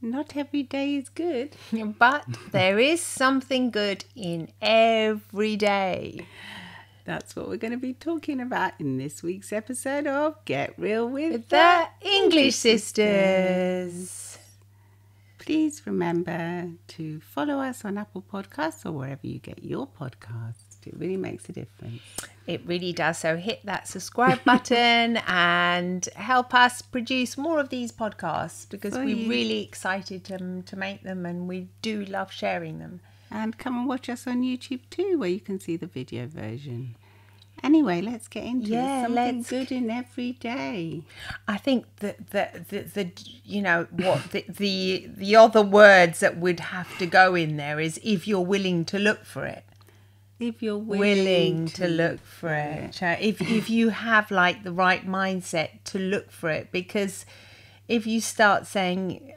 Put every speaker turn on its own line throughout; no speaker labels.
Not every day is good.
But there is something good in every day.
That's what we're going to be talking about in this week's episode of Get Real with
The English Sisters.
Please remember to follow us on Apple Podcasts or wherever you get your podcasts. It really makes a difference.
It really does. So hit that subscribe button and help us produce more of these podcasts because we're really excited to make them and we do love sharing them.
And come and watch us on YouTube too, where you can see the video version. Anyway, let's get into it. Something good in every day.
I think that the you know what the other words that would have to go in there is if you're willing to look for it.
If you're willing
to look for it. If you have like the right mindset to look for it, because if you start saying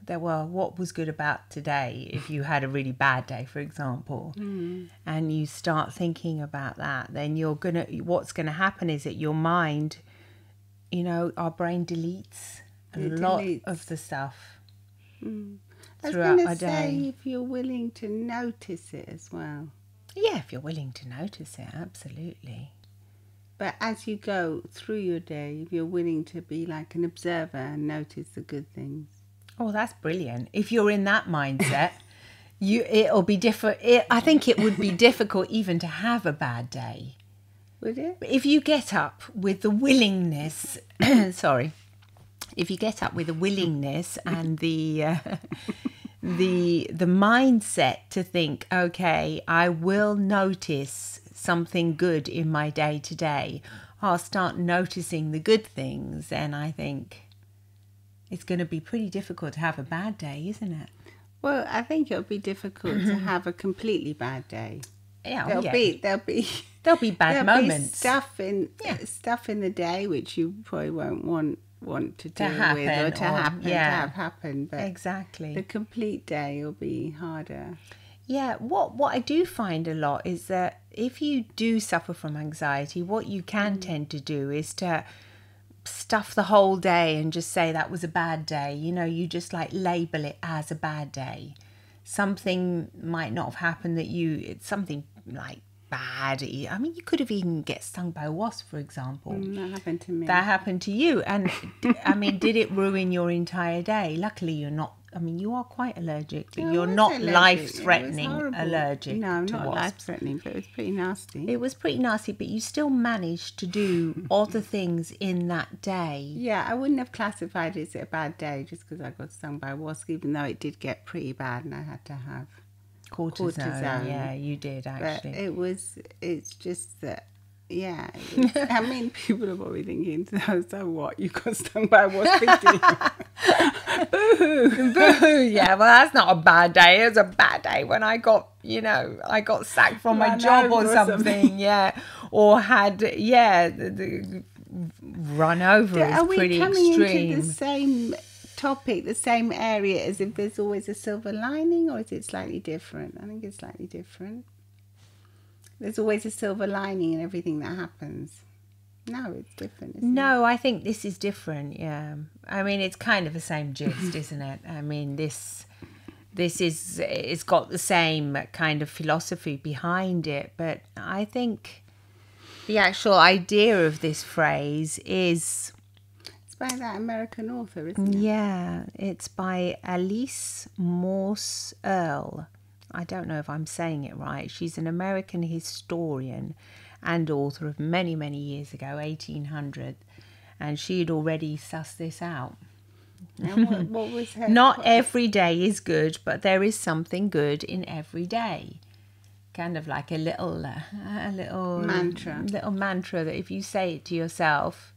well, what was good about today, if you had a really bad day, for example, and you start thinking about that, then what's gonna happen is that your mind, our brain deletes a lot of the stuff throughout our day.
If you're willing to notice it as well.
Yeah, if you're willing to notice it, absolutely.
But as you go through your day, if you're willing to be like an observer and notice the good things.
Oh, that's brilliant. If you're in that mindset, it'll be different. I think it would be difficult even to have a bad day.
Would it?
If you get up with the willingness, if you get up with the willingness and the mindset to think, okay, I will notice something good in my day today. I'll start noticing the good things, and I think it's going to be pretty difficult to have a bad day, isn't it?
Well, I think it'll be difficult to have a completely bad day.
Yeah,
there'll be
bad moments.
Stuff in the day which you probably won't want to deal with or to have happen. But
exactly,
the complete day will be harder.
Yeah, what I do find a lot is that if you do suffer from anxiety, what you can tend to do is to stuff the whole day and just say that was a bad day. You just like label it as a bad day. Something might not have happened it's something like bad. I mean, you could have even get stung by a wasp, for example.
That happened to me.
That happened to you. And I mean, did it ruin your entire day? Luckily, you're not. I mean, you are quite allergic, but you're not life-threatening allergic.
No, I'm
to
not
wasps.
life-threatening, but it was pretty nasty.
It was pretty nasty, but you still managed to do other things in that day.
Yeah, I wouldn't have classified it as a bad day just because I got stung by a wasp, even though it did get pretty bad and I had to have cortisone.
Yeah, you did actually.
But it's just that, yeah. I mean, people are probably thinking, so what? You got stung by a wasp? Boo!
Boo! Yeah, well, that's not a bad day. It was a bad day when I got sacked from my job or something. Yeah, or had run over is pretty extreme. Are we coming
into the same topic, the same area, as if there's always a silver lining, or is it slightly different? I think it's slightly different. There's always a silver lining in everything that happens. No, it's different, isn't it?
I think this is different, yeah. I mean, it's kind of the same gist, isn't it? I mean, it's got the same kind of philosophy behind it, but I think the actual idea of this phrase is...
It's by that American author, isn't it?
Yeah, it's by Alice Morse Earle. I don't know if I'm saying it right. She's an American historian and author of many, many years ago, 1800, and she had already sussed this out.
And what was her...
Not every day is good, but there is something good in every day. Kind of like a little
mantra.
Little mantra that if you say it to yourself,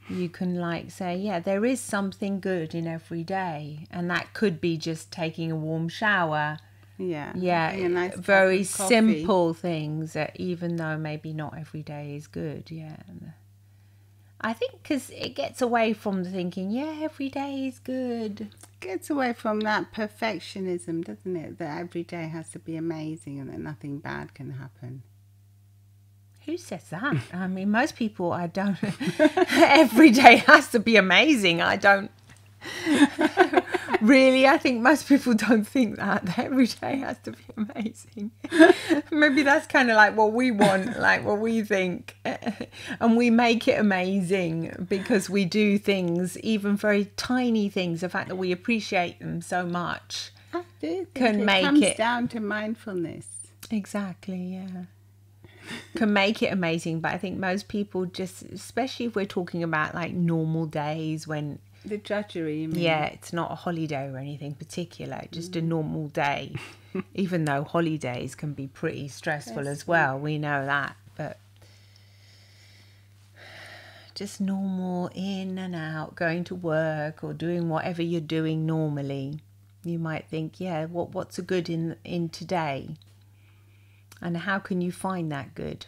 you can like say, yeah, there is something good in every day, and that could be just taking a warm shower. Yeah,
nice
very simple things that even though maybe not every day is good, yeah. I think because it gets away from the thinking, yeah, every day is good.
Gets away from that perfectionism, doesn't it? That every day has to be amazing and that nothing bad can happen.
Who says that? I mean, most people, I don't... every day has to be amazing. I don't... Really, I think most people don't think that every day has to be amazing. Maybe that's kind of like what we want, like what we think. And we make it amazing because we do things, even very tiny things. The fact that we appreciate them so much
I do think
can
it
make
comes
it...
down to mindfulness.
Exactly, yeah. Can make it amazing. But I think most people just, especially if we're talking about like normal days when...
The drudgery, you mean?
Yeah, it's not a holiday or anything particular, just a normal day. Even though holidays can be pretty stressful as well, we know that. But just normal in and out, going to work or doing whatever you're doing normally. You might think, yeah, what's a good in today? And how can you find that good?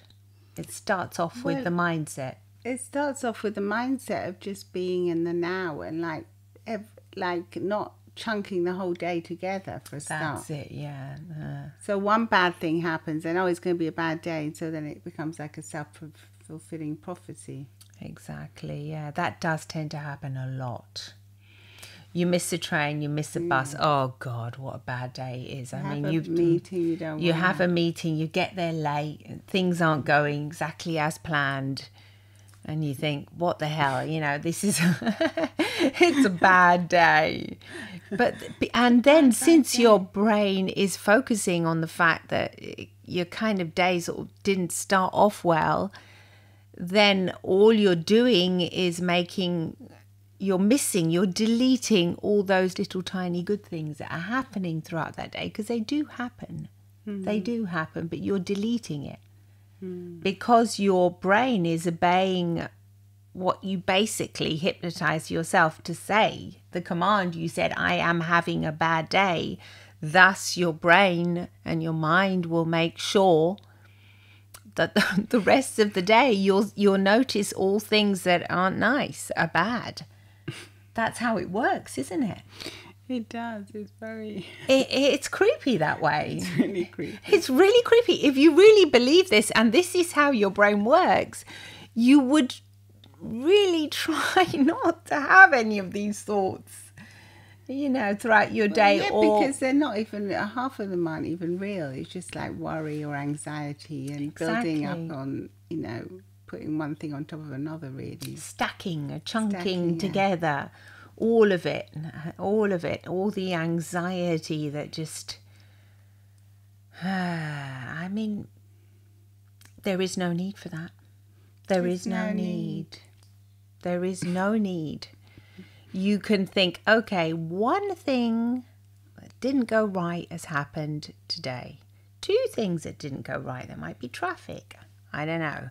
It starts off with the mindset.
It starts off with the mindset of just being in the now and like not chunking the whole day together for a start.
That's it, yeah.
So one bad thing happens and it's going to be a bad day, so then it becomes like a self-fulfilling prophecy.
Exactly, yeah. That does tend to happen a lot. You miss the train, you miss the bus. Oh God, what a bad day it is. I mean,
you have
a meeting, you get there late, things aren't going exactly as planned. And you think, what the hell, this is, it's a bad day. And then since your brain is focusing on the fact that your kind of day sort of didn't start off well, then all you're doing is you're deleting all those little tiny good things that are happening throughout that day, because they do happen. They do happen, but you're deleting it. Because your brain is obeying what you basically hypnotize yourself to say. The command you said, I am having a bad day. Thus your brain and your mind will make sure that the rest of the day you'll notice all things that aren't nice, are bad. That's how it works, isn't it?
It does. It's very...
It's creepy that way.
It's really creepy.
It's really creepy. If you really believe this, and this is how your brain works, you would really try not to have any of these thoughts, throughout your day.
Yeah, because they're not even, half of them aren't even real. It's just like worry or anxiety and building up on, putting one thing on top of another, really.
Stacking or chunking together. All of it, all the anxiety that just, I mean, there is no need for that. There is no need. There is no need. You can think, okay, one thing that didn't go right has happened today. Two things that didn't go right. There might be traffic. I don't know.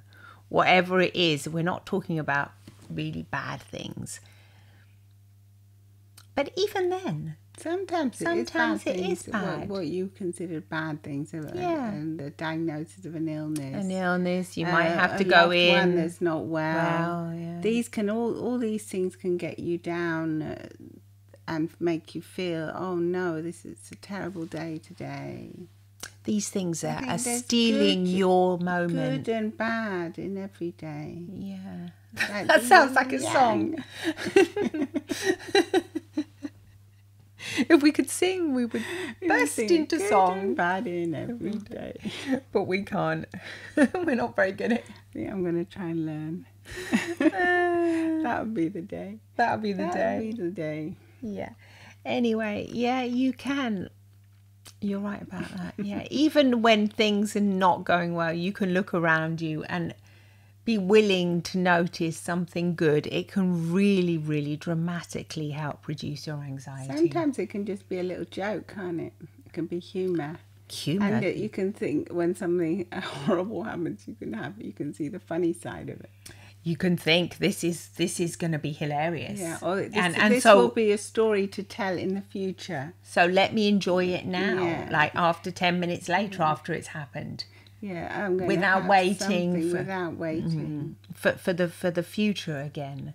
Whatever it is, we're not talking about really bad things. But even then,
sometimes it is bad. What you consider bad things, and the diagnosis of an illness.
You might have to go in.
One that's not well. These can all these things can get you down and make you feel, oh no, this is a terrible day today.
These things are stealing your moment.
Good and bad in every day.
Yeah,
like
that sounds like a song. If we could sing, we would burst into song.
And bad in every day.
But we can't. We're not very good at it.
Yeah, I'm going to try and learn. That would be the day.
That would be the
day.
Yeah. Anyway, yeah, you can. You're right about that. Yeah. Even when things are not going well, you can look around you and be willing to notice something good. It can really, really dramatically help reduce your anxiety.
Sometimes it can just be a little joke, can't it? It can be humour. And you can think when something horrible happens, you can see the funny side of it.
You can think this is going to be hilarious.
Yeah, or this will be a story to tell in the future.
So let me enjoy it now, like after 10 minutes later, after it's happened.
Yeah, I'm going
without waiting
for
the future again.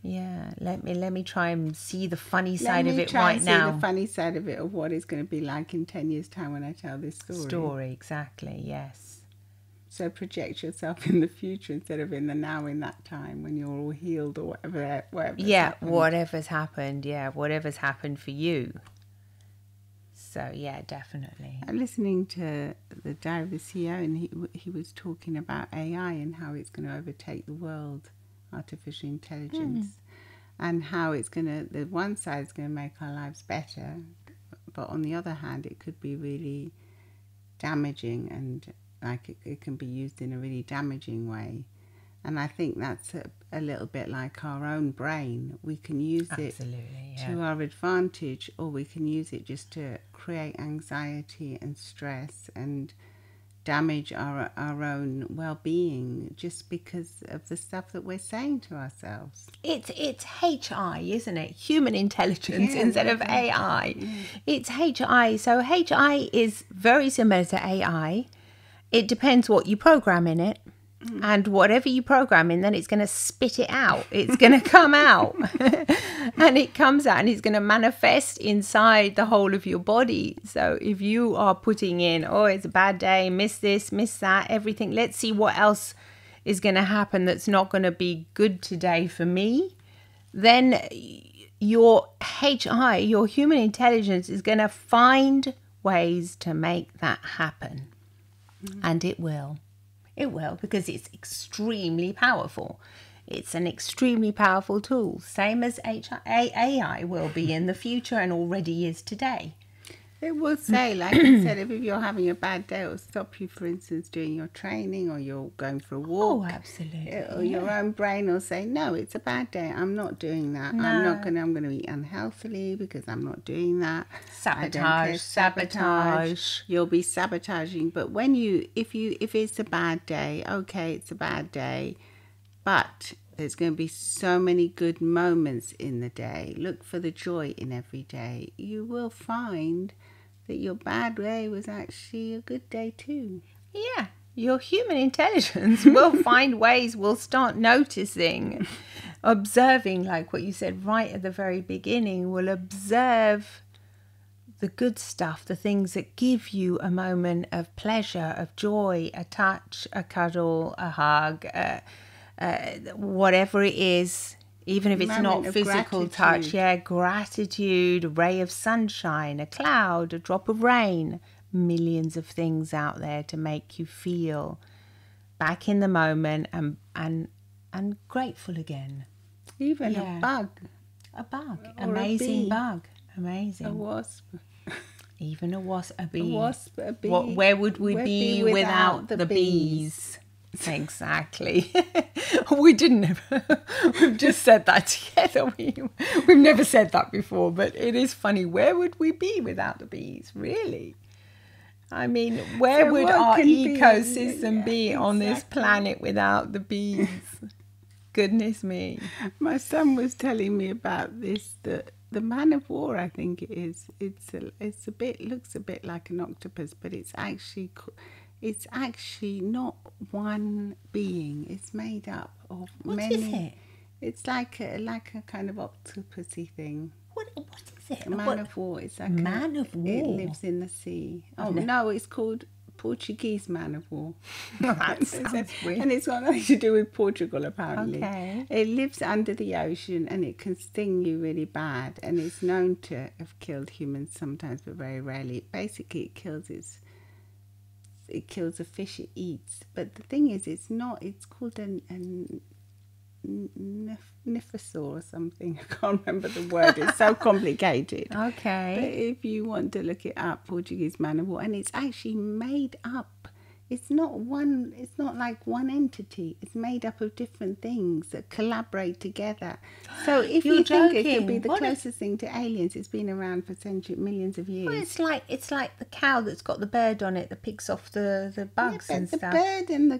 Yeah, let me try and see the funny side of it right now.
See the funny side of it, of what it's going to be like in 10 years' time when I tell this story.
Exactly. Yes.
So project yourself in the future instead of in the now, in that time when you're all healed or whatever.
Yeah, whatever's happened. Yeah, whatever's happened for you. So yeah, definitely.
I'm listening to the Diary of the CEO, and he was talking about AI and how it's going to overtake the world, artificial intelligence, and how it's going to, the one side is going to make our lives better, but on the other hand, it could be really damaging, and like it can be used in a really damaging way. And I think that's a little bit like our own brain. We can use it to our advantage, or we can use it just to create anxiety and stress and damage our own well-being just because of the stuff that we're saying to ourselves.
It's HI, isn't it? Human intelligence instead of AI. It's HI. So HI is very similar to AI. It depends what you program in it. And whatever you program in, then it's going to spit it out. It's going to come out. And it comes out and it's going to manifest inside the whole of your body. So if you are putting in, oh, it's a bad day, miss this, miss that, everything. Let's see what else is going to happen that's not going to be good today for me. Then your HI, your human intelligence, is going to find ways to make that happen. And it will. It will, because it's extremely powerful. It's an extremely powerful tool, same as AI will be in the future and already is today.
It will say, like you said, if you're having a bad day, it will stop you, for instance, doing your training, or you're going for a walk.
Oh, absolutely.
Or your own brain will say, no, it's a bad day. I'm not doing that.
No.
I'm going to eat unhealthily because I'm not doing that.
Sabotage.
You'll be sabotaging. But when if it's a bad day, okay, it's a bad day, but there's going to be so many good moments in the day. Look for the joy in every day. You will find that your bad day was actually a good day too.
Yeah, your human intelligence will find ways, will start noticing, observing, like what you said right at the very beginning, will observe the good stuff, the things that give you a moment of pleasure, of joy, a touch, a cuddle, a hug, whatever it is, even if it's not physical touch. Yeah, gratitude, a ray of sunshine, a cloud, a drop of rain, millions of things out there to make you feel back in the moment and grateful again.
Even a bug,
amazing bug, amazing.
A wasp.
Even a wasp, a bee.
A bee.
Where would we be without the bees? Exactly. We didn't. We've just said that together. We've never said that before, but it is funny. Where would we be without the bees? Really? I mean, where would our ecosystem be on this planet without the bees? Goodness me.
My son was telling me about this. The Man of War, I think it is. Looks a bit like an octopus, but it's actually not one being. It's made up of many.
What is it?
It's like a kind of octopusy thing.
What is it?
A Man of War. It's like
Man of War.
It lives in the sea. Oh no, it's called Portuguese Man of War.
That sounds weird.
And it's got nothing to do with Portugal, apparently.
Okay.
It lives under the ocean and it can sting you really bad. And it's known to have killed humans sometimes, but very rarely. Basically, it kills a fish it eats. But the thing is, it's called an Nifosaur or something. I can't remember the word. It's so complicated.
Okay.
But if you want to look it up, Portuguese Man of War, and it's actually made up. It's not like one entity. It's made up of different things that collaborate together. So if you think it could be the closest thing to aliens, it's been around for millions of years.
Well, it's like the cow that's got the bird on it that picks off the bugs and stuff.
The bird and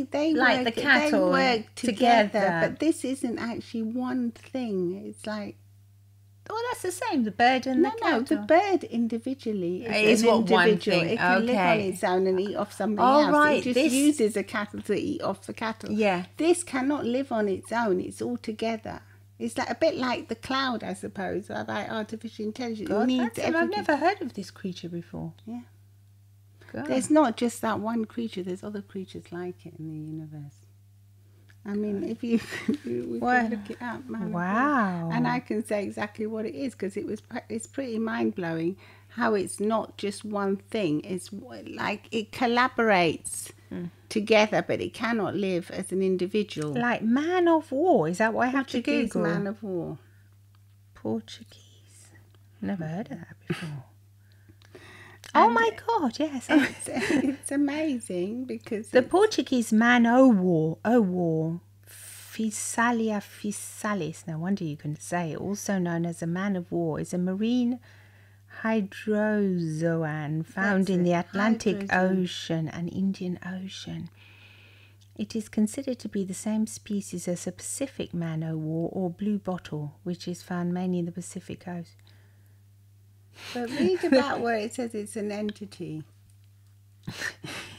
they
like
work,
the cattle
they work together. But this isn't actually one thing. It's like.
Oh, that's the same. The bird and the cattle.
No, the bird individually
is
an
what
individual.
one thing.
It can live on its own and eat off something else.
Right.
It just uses a cattle to eat off the cattle.
Yeah.
This cannot live on its own. It's all together. It's like a bit like the cloud, I suppose, about artificial intelligence.
God, I've never heard of this creature before.
Yeah.
Good.
There's not just that one creature. There's other creatures like it in the universe. I mean, if we could look it up, man.
Wow.
And I can say exactly what it is because it's pretty mind-blowing how it's not just one thing. It's like it collaborates together, but it cannot live as an individual.
Like Man of War, is that what I have to
Portuguese
Google?
Man of War.
Portuguese. Never heard of that before. Oh my God, yes.
It's amazing because
The Portuguese Man of War, Physalia physalis, no wonder you can say it, also known as a man of war, is a marine hydrozoan found in the Atlantic Ocean and Indian Ocean. It is considered to be the same species as a Pacific man o' war or blue bottle, which is found mainly in the Pacific Ocean.
But read about where it says it's an entity.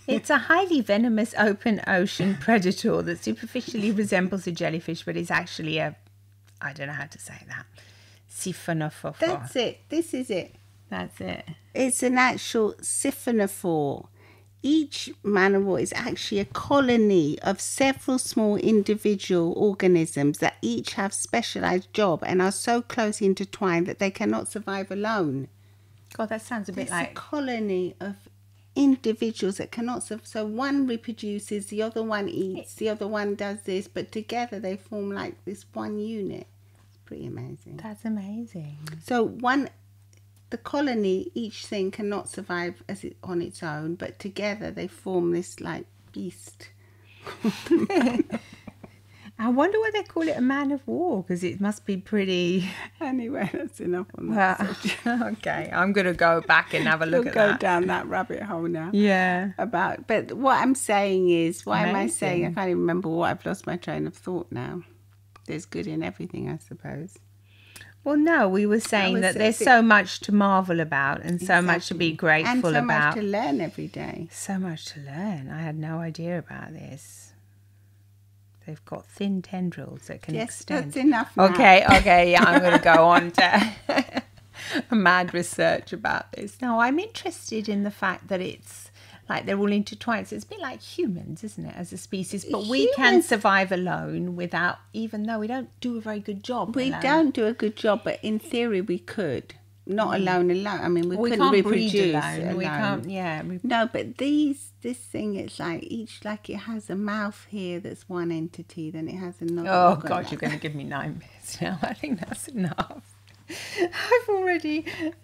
It's a highly venomous open ocean predator that superficially resembles a jellyfish, but is actually I don't know how to say that, siphonophore.
That's it. This is it.
That's it.
It's an actual siphonophore. Each man of war is actually a colony of several small individual organisms that each have specialized job and are so closely intertwined that they cannot survive alone.
God, that sounds a bit like
a colony of individuals that cannot survive. So one reproduces, the other one eats, the other one does this, but together they form like this one unit. It's pretty amazing.
That's amazing.
So the colony, each thing cannot survive on its own, but together they form this like beast.
I wonder why they call it a man of war, because it must be pretty...
Anyway, that's enough on that subject.
Okay, I'm going to go back and have a look
We'll
at
go
that.
down that rabbit hole now.
Yeah.
But what I'm saying is, why am I
Amazing.
saying? I can't even remember what. I've lost my train of thought now. There's good in everything, I suppose.
Well, no, we were saying that there's so much to marvel about and so much to be grateful
and so
about.
much to learn every day.
So much to learn. I had no idea about this. They've got thin tendrils that can extend.
That's enough now.
Okay, yeah, I'm going to go on to mad research about this. No, I'm interested in the fact that it's like they're all intertwined. So it's a bit like humans, isn't it, as a species? But we can survive alone without, even though we don't do a very good job.
We
alone.
don't do a good job, but in theory we could. Not alone. I mean, we couldn't
can't
reproduce
breed alone.
alone.
We can't, yeah.
No, but this thing, it's like it has a mouth here that's one entity, then it has another.
Oh, God, you're going to give me nightmares now. I think that's enough.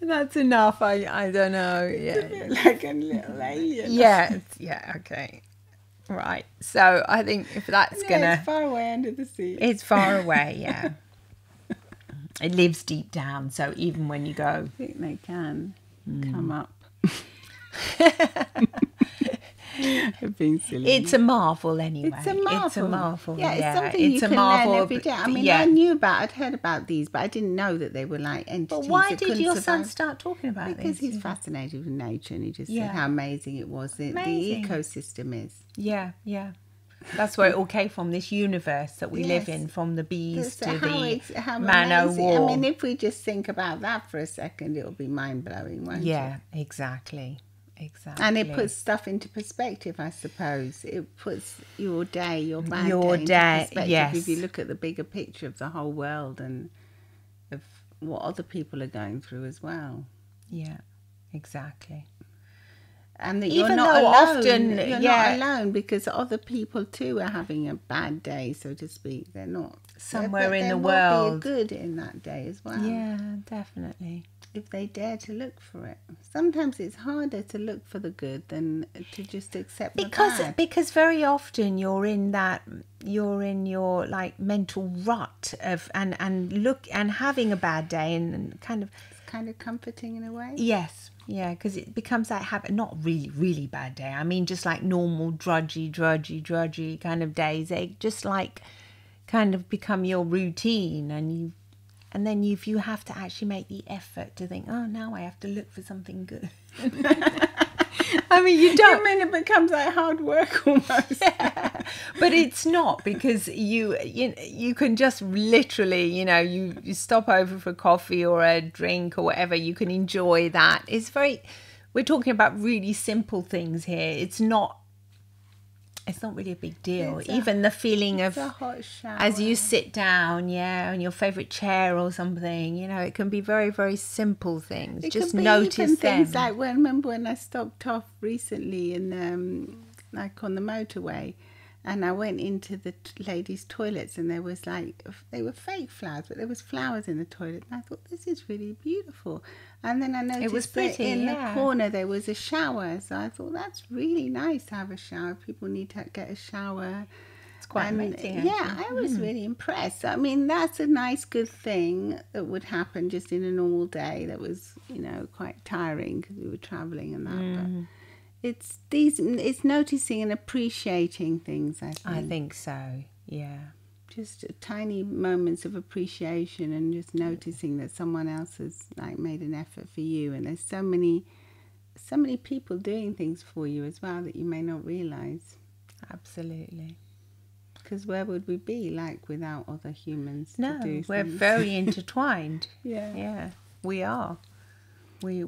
That's enough. I don't know. Yeah.
Like a little alien.
Yeah, okay. Right. So I think if that's
It's far away under the sea.
It's far away, yeah. It lives deep down, so even when you go...
I think they can come up. Being silly.
It's a marvel anyway.
It's a marvel.
It's a marvel.
Yeah, it's
yeah.
something you can learn every day. I mean,
yeah.
I'd heard about these, but I didn't know that they were like entities.
But why
that
did
couldn't
your son
survive.
start talking about this?
Because he's fascinated with nature, and he just said how amazing it was. The ecosystem is.
Yeah. That's where it all came from, this universe that we live in, from the bees to the man o' war.
I mean, if we just think about that for a second, it'll be mind-blowing, won't it?
Yeah, exactly.
And it puts stuff into perspective, I suppose. It puts your day, your bad
Your
day into perspective.
yes.
If you look at the bigger picture of the whole world and of what other people are going through as well.
Yeah, exactly.
And that
Even
you're not
though
alone.
often,
You're not alone, because other people too are having a bad day, so to speak. They're not
somewhere in the
there
world.
will be a good in that day as well.
Yeah, definitely.
If they dare to look for it. Sometimes it's harder to look for the good than to just accept the bad.
Because very often you're in your like mental rut of and having a bad day and kind of.
It's kind of comforting in a way.
Yes. Yeah, because it becomes that habit. Not really, really bad day. I mean, just like normal drudgy kind of days. They just like kind of become your routine, and then if you have to actually make the effort to think, oh, now I have to look for something good. I mean, you don't.
I mean, it becomes like hard work almost.
Yeah. But it's not, because you can just literally, you stop over for coffee or a drink or whatever. You can enjoy that. It's very, we're talking about really simple things here. It's not really a big deal. Even the feeling of
a hot shower.
as you sit down, on your favorite chair or something, it can be very, very simple things.
It
Just
could be
notice
even
them.
things like remember when I stopped off recently in like on the motorway, and I went into the ladies' toilets, and there was they were fake flowers, but there was flowers in the toilet, and I thought, this is really beautiful. And then I noticed
It was pretty,
that in the corner there was a shower, so I thought, that's really nice to have a shower. People need to get a shower.
It's quite amazing.
Yeah, I was really impressed. I mean, that's a nice, good thing that would happen just in a normal day. That was, quite tiring because we were traveling and that. But it's noticing and appreciating things.
I think so. Yeah.
Just tiny moments of appreciation and just noticing that someone else has made an effort for you, and there's so many people doing things for you as well that you may not realize.
Absolutely.
Because where would we be without other humans?
No,
to do
we're
things?
very intertwined.
Yeah,
we are. We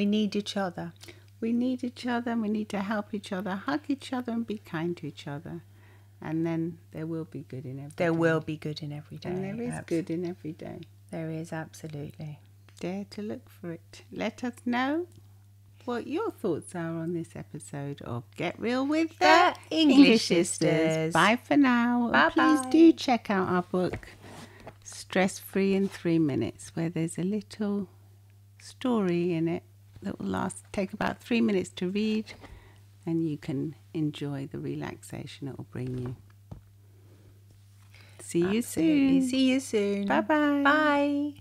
need each other.
We need each other, and we need to help each other, hug each other, and be kind to each other. And then there will be good in every day.
There will be good in every day.
And there is good in every day.
There is, absolutely.
Dare to look for it. Let us know what your thoughts are on this episode of Get Real with the English Sisters. Bye for now.
Bye.
Please do check out our book, Stress Free in 3 Minutes, where there's a little story in it that will take about 3 minutes to read, and you can enjoy the relaxation it will bring you. See you soon.
See you soon.
Bye-bye.
Bye.